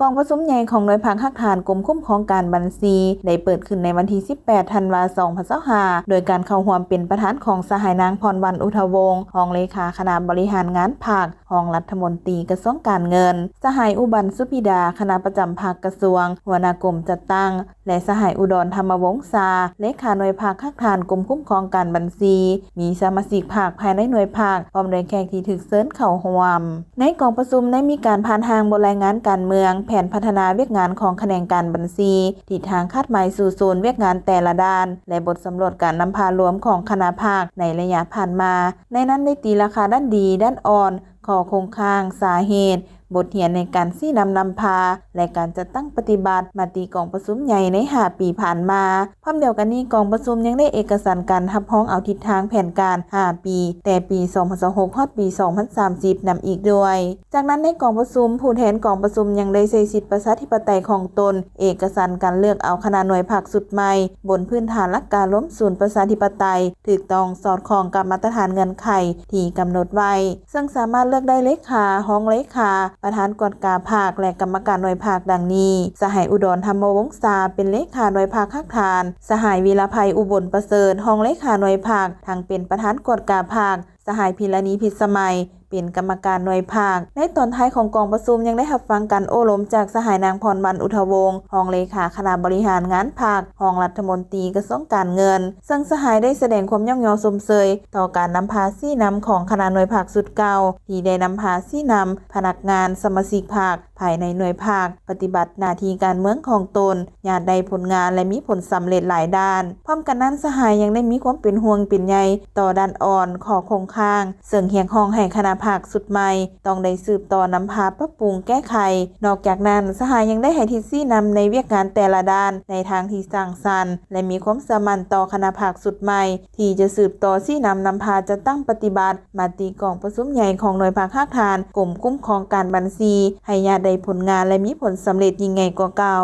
กองประชุมใหญ่ของหน่วยพักฮักฐานกรมคุ้มครองการบัญชีได้เปิดขึ้นในวันที่ 18 ธันวาคม 2025โดยการเข้าร่วมเป็นประธานของสหายนางพรวรรณอุทวงศ์รองเลขาคณะบริหารงานภาครองรัฐมนตรีกระทรวงการเงินสหายอุบันสุพิดาคณะประจำภาคกระทรวงหัวหน้ากรมจัดตั้งและสหายอุดรธรรมวงศาเลขาหน่วยภาคฮักฐานกรมคุ้มครองการบัญชีมีสมาชิกภาคภายในหน่วยภาคพร้อมด้วยแขกที่ถูกเชิญเข้าร่วมในกองประชุมได้มีการผ่านทางบทรายงานการเมืองแผนพัฒนาเวียกงานของแขนงการบัญชีทิศทางคาดหมายสู่ศูนย์เวียกงานแต่ละด้านและบทสำรวจการนำพารวมของคณะภาคในระยะผ่านมาในนั้นได้ตีราคาด้านดีด้านอ่อนข้อคงค้างสาเหตุบทเรียนในการชี้นำพาและการจัดตั้งปฏิบัติมาตีกองประชุมใหญ่ใน5 ปีผ่านมาพร้อมเดียวกันนี้กองประชุมยังได้เอกสารการรับรองเอาทิศทางแผนการ5 ปีแต่ปี 2026 ฮอดปี 2030 นำอีกด้วยจากนั้นในกองประชุมผู้แทนกองประชุมยังได้ใช้สิทธิประชาธิปไตยของตนเอกสารการเลือกเอาคณะหน่วยภาคสุดใหม่บนพื้นฐานหลักการล้มศูนย์ประชาธิปไตยถูกต้องสอดคล้องกับมาตรฐานเงื่อนไขที่กำหนดไว้ซึ่งสามารถเลือกได้เลขาห้องเลขาประธานกฎกาภาคและกรรมการหน่วยภาคดังนี้สหายอุดรธรรมวงศาเป็นเลขาหน่วยภาคฮักฐานสหายวีรภัยอุบลประเสริฐห้องเลขาหน่วยภาคทั้งเป็นประธานกฎกาภาคสหายพิรณีพิสมัยเป็นกรรมการหน่วยภาคในตอนท้ายของกองประชุมยังได้รับฟังการโอ้ล้มจากสหายนางพรวรรณอุทวงศ์รองเลขาคณะบริหารงานภาครองรัฐมนตรีกระทรวงการเงินซึ่งสหายได้แสดงความย่องยอสมเชยต่อการนำพาซี่นำของคณะหน่วยภาคสุดเก่าที่ได้นำพาซี่นำพนักงานสมาชิกภาคภายในหน่วยภาคปฏิบัติหน้าที่การเมืองของตนญาติได้ผลงานและมีผลสำเร็จหลายด้านพร้อมกันนั้นสหายยังได้มีความเป็นห่วงเป็นใยต่อด้านอ่อนข้อคงค้างซึ่งเฮียงห้องให้คณะภาคสุดใหม่ต้องได้สืบต่อนำพาปรับปรุงแก้ไขนอกจากนั้นสหายยังได้ให้ทิศซี่นำในเวียกงานแต่ละด้านในทางที่สร้างสรรค์และมีความสามัญต่อคณะภาคสุดใหม่ที่จะสืบต่อซี่นำพาจะตั้งปฏิบัติมาตีกองประชุมใหญ่ของหน่วยภาคฮักฐานกรมคุ้มครองการบัญชีให้ญาติได้ผลงานและมีผลสำเร็จยิ่งใหญ่กว่าเก่า